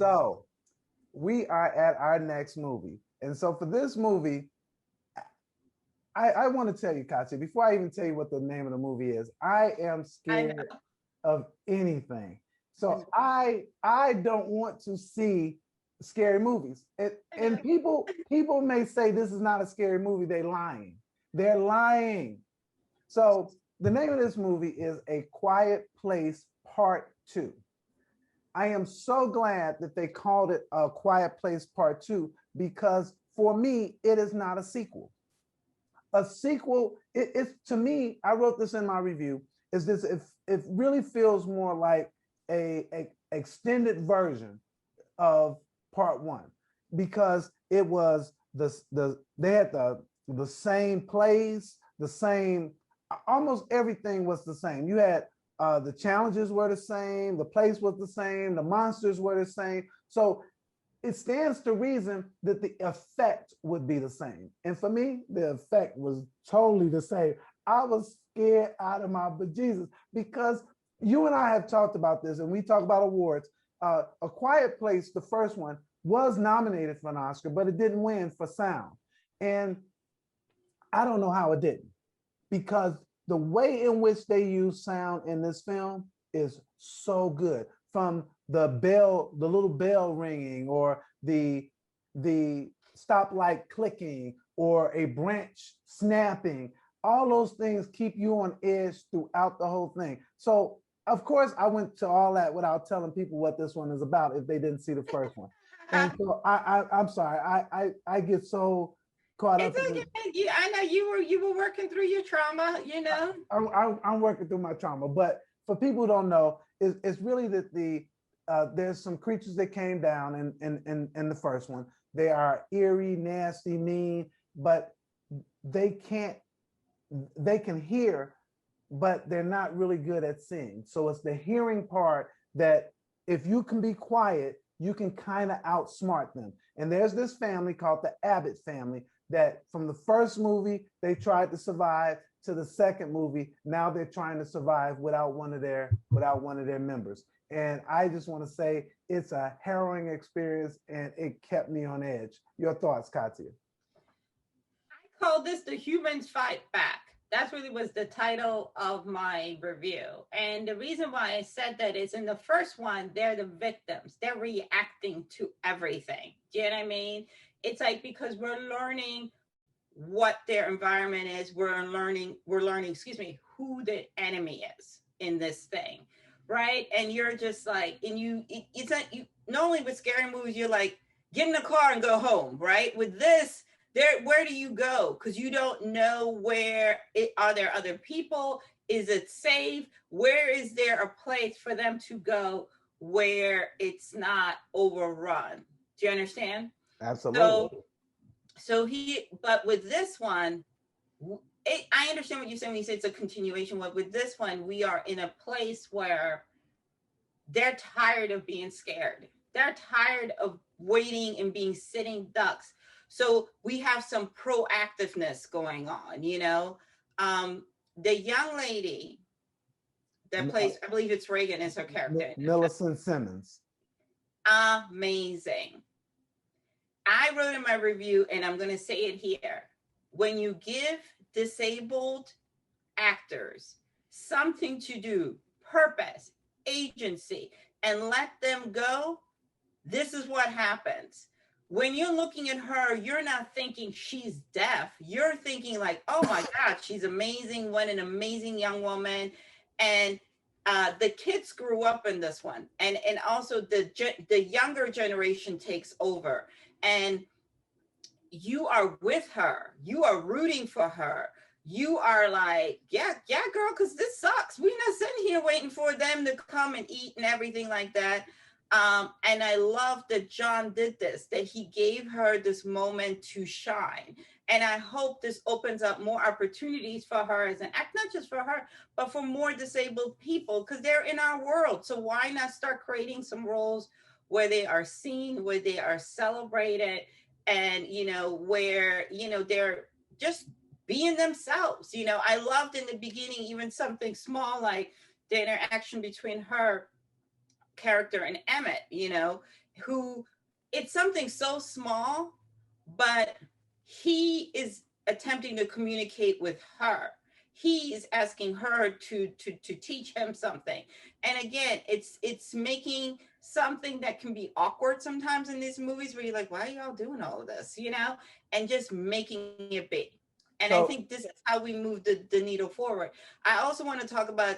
So we are at our next movie. And so for this movie, I want to tell you, Katya, before I even tell you what the name of the movie is, I am scared of anything. So I don't want to see scary movies. And people may say this is not a scary movie. They're lying. They're lying. So the name of this movie is A Quiet Place Part 2. I am so glad that they called it A Quiet Place Part 2 because for me, it is not a sequel. A sequel, it's to me, I wrote this in my review, is this it really feels more like a extended version of part 1 because it was they had the same plays, the same, almost everything was the same. You had the challenges were the same, the place was the same, the monsters were the same. So it stands to reason that the effect would be the same. And for me, the effect was totally the same. I was scared out of my bejesus because you and I have talked about this and we talk about awards. A Quiet Place, the first one, was nominated for an Oscar, but it didn't win for sound. And I don't know how it didn't because the way in which they use sound in this film is so good. From the bell, the little bell ringing, or the stoplight clicking, or a branch snapping, all those things keep you on edge throughout the whole thing. So of course I went to all that without telling people what this one is about if they didn't see the first one. And so I'm sorry, I get so caught up. It's okay. I know you were working through your trauma, you know. I'm working through my trauma, but for people who don't know, it's really that there's some creatures that came down in the first one. They are eerie, nasty, mean, but they can hear, but they're not really good at seeing. So it's the hearing part that if you can be quiet, you can kind of outsmart them. And there's this family called the Abbott family that from the first movie, they tried to survive to the second movie. Now they're trying to survive without one of their members. And I just want to say it's a harrowing experience and it kept me on edge. Your thoughts, Katya? I call this The Humans Fight Back. That really was the title of my review. And the reason why I said that is in the first one, they're the victims. They're reacting to everything. Do you know what I mean? It's like because we're learning what their environment is. We're learning, who the enemy is in this thing, right? And you're just like, and it's like, not only with scary movies, you're like, get in the car and go home, right? With this, where do you go? Because you don't know are there other people? Is it safe? Where is there a place for them to go where it's not overrun? Do you understand? Absolutely. But with this one, I understand what you're saying when you say it's a continuation. But with this one, we are in a place where they're tired of being scared. They're tired of waiting and being sitting ducks. So we have some proactiveness going on, you know. The young lady that plays, I believe it's Reagan is her character. Millicent Simmons. Amazing. I wrote in my review, and I'm going to say it here. When you give disabled actors something to do, purpose, agency, and let them go, this is what happens. When you're looking at her, you're not thinking she's deaf. You're thinking like, oh my God, she's amazing. What an amazing young woman. And the kids grew up in this one. And also the younger generation takes over. And you are with her. You are rooting for her. You are like, yeah, girl, because this sucks. We're not sitting here waiting for them to come and eat and everything like that. And I love that John did this, that he gave her this moment to shine. And I hope this opens up more opportunities for her as an act, not just for her, but for more disabled people, because they're in our world. So why not start creating some roles where they are seen, where they are celebrated, and, you know, where, you know, they're just being themselves. You know, I loved in the beginning, even something small like the interaction between her character in Emmett, you know, who it's something so small, but he is attempting to communicate with her. He is asking her to teach him something. And again, it's making something that can be awkward sometimes in these movies where you're like, why are y'all doing all of this, you know, and just making it big. And I think this is how we move the needle forward. I also want to talk about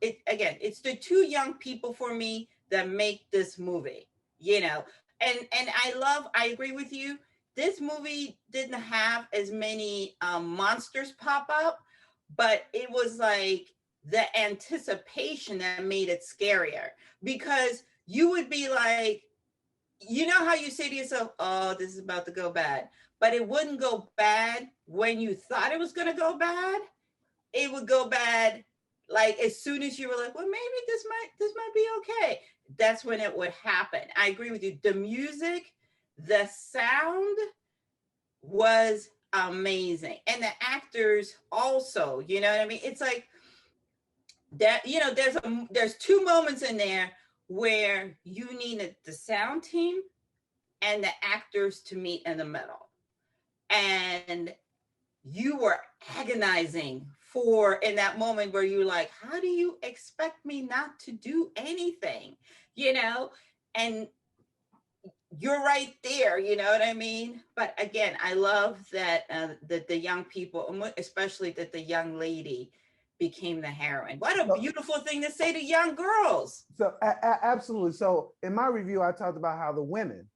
it again. It's the two young people for me that make this movie, you know. And I agree with you. This movie didn't have as many monsters pop up, but it was like the anticipation that made it scarier, because you would be like, you know how you say to yourself, oh, this is about to go bad, but it wouldn't go bad when you thought it was going to go bad. It would go bad like as soon as you were like, well, maybe this might be okay. That's when it would happen. I agree with you. The music, the sound was amazing, and the actors also, you know what I mean? It's like that, you know, there's two moments in there where you needed the sound team and the actors to meet in the middle, and you were agonizing for in that moment where you're like, how do you expect me not to do anything, you know? And you're right there, you know what I mean? But again, I love that that the young people, especially that the young lady became the heroine. What a beautiful thing to say to young girls. So absolutely. So in my review, I talked about how the women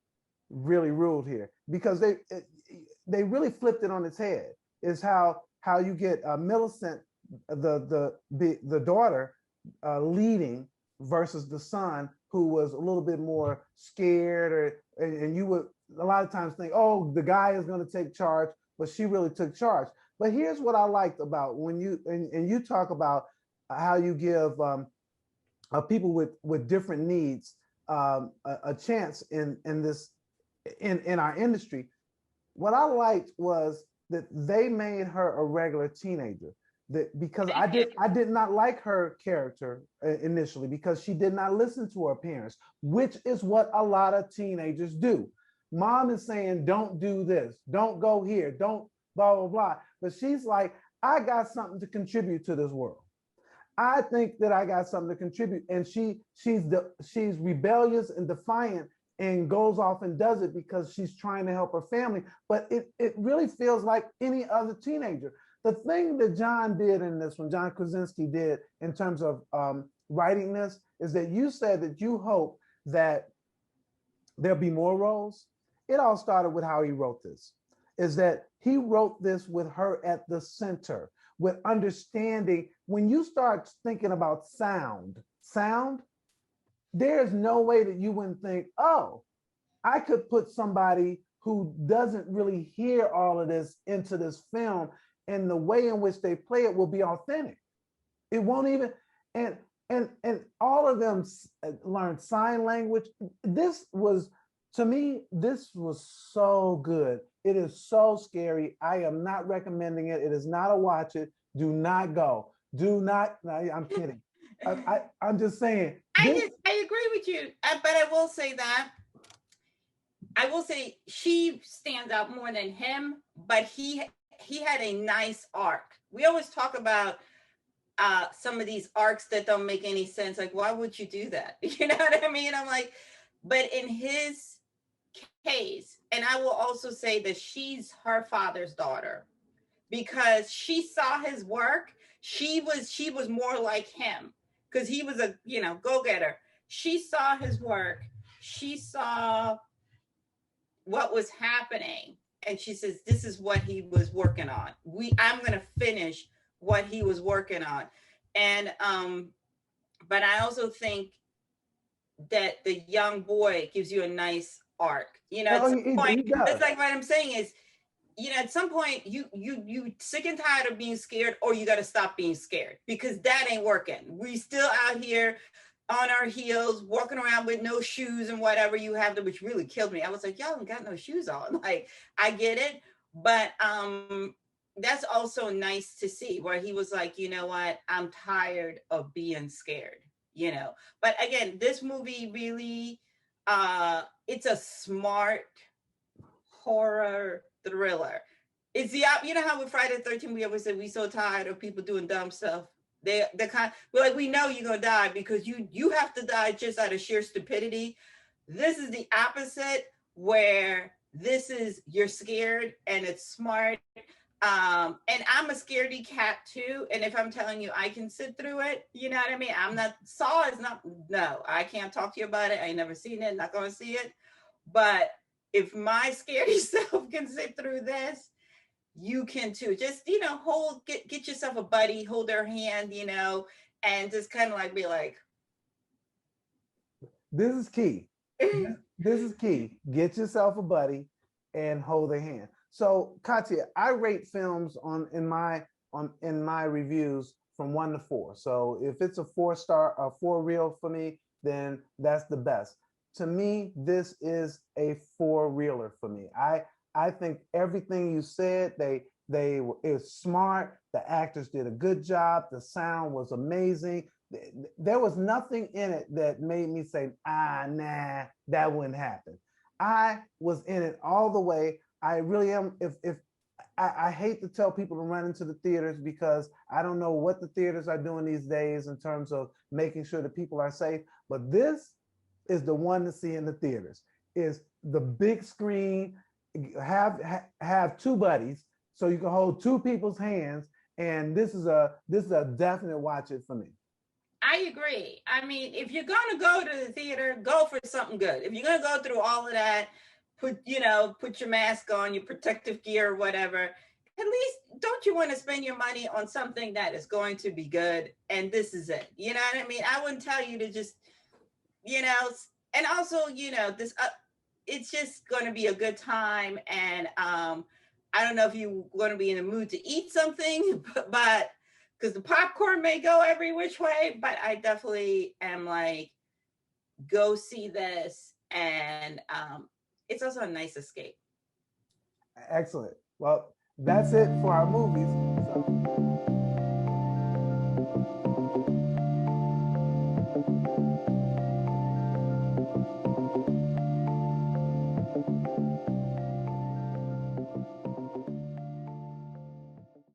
really ruled here, because they really flipped it on its head. Is how you get Millicent, the daughter, leading versus the son, who was a little bit more scared, and you would a lot of times think, oh, the guy is going to take charge, but she really took charge. But here's what I liked about when you and you talk about how you give people with different needs a chance in this in our industry. What I liked was that they made her a regular teenager. That because I did not like her character initially, because she did not listen to her parents, which is what a lot of teenagers do. Mom is saying, don't do this, don't go here, don't blah blah blah. But she's like, I got something to contribute to this world. I think that I got something to contribute. And she's rebellious and defiant and goes off and does it because she's trying to help her family. But it really feels like any other teenager. The thing that John did in this one, John Krasinski did in terms of writing this, is that you said that you hope that there'll be more roles. It all started with how he wrote this, is that he wrote this with her at the center, with understanding. When you start thinking about sound, there's no way that you wouldn't think, oh, I could put somebody who doesn't really hear all of this into this film, and the way in which they play it will be authentic. It won't even, and all of them learned sign language. This was, to me, this was so good. It is so scary. I am not recommending it. It is not a watch it. Do not go. Do not. I'm kidding. I'm just saying. I agree with you, but I will say that. I will say she stands out more than him, but he had a nice arc. We always talk about some of these arcs that don't make any sense. Like, why would you do that? You know what I mean? I'm like, but in his case, and I will also say that she's her father's daughter, because she saw his work. She was more like him, because he was a, you know, go-getter. She saw his work. She saw what was happening, and she says, this is what he was working on. I'm going to finish what he was working on. And but I also think that the young boy gives you a nice arc, you know. At some point, it's like what I'm saying is, you know, at some point you sick and tired of being scared, or you got to stop being scared, because that ain't working. We still out here on our heels, walking around with no shoes and whatever you have to, which really killed me. I was like, y'all don't got no shoes on. Like, I get it. But that's also nice to see, where he was like, you know what? I'm tired of being scared. you know. But again, this movie really, it's a smart horror thriller. It's the you know how with Friday the 13th we always say we so tired of people doing dumb stuff. They're kind we're like, we know you're gonna die because you have to die just out of sheer stupidity. This is the opposite, where this is you're scared and it's smart. And I'm a scaredy cat too. And if I'm telling you I can sit through it, you know what I mean? I'm not Saw is not, no, I can't talk to you about it. I ain't never seen it, not gonna see it. But if my scaredy self can sit through this, you can too. Just, you know, get yourself a buddy, hold their hand, you know, and just kind of like be like, this is key. This is key. Get yourself a buddy and hold their hand. So Katya, I rate films in my reviews from 1 to 4. So if it's a 4-star, a 4 reel for me, then that's the best. To me, this is a 4 reeler for me. I think everything you said, it was smart. The actors did a good job. The sound was amazing. There was nothing in it that made me say, nah, that wouldn't happen. I was in it all the way. I really am. If I hate to tell people to run into the theaters because I don't know what the theaters are doing these days in terms of making sure that people are safe. But this is the one to see in the theaters. Is the big screen. Have 2 buddies so you can hold 2 people's hands, and this is a definite watch it for me. I agree. I mean, if you're gonna go to the theater, go for something good. If you're gonna go through all of that, put your mask on, your protective gear, or whatever. At least, don't you want to spend your money on something that is going to be good? And this is it. You know what I mean? I wouldn't tell you to just, you know, and also, you know, this. It's just going to be a good time, and I don't know if you're going to be in the mood to eat something, but because the popcorn may go every which way, but I definitely am like, go see this, and it's also a nice escape. Excellent. Well, that's it for our movies. So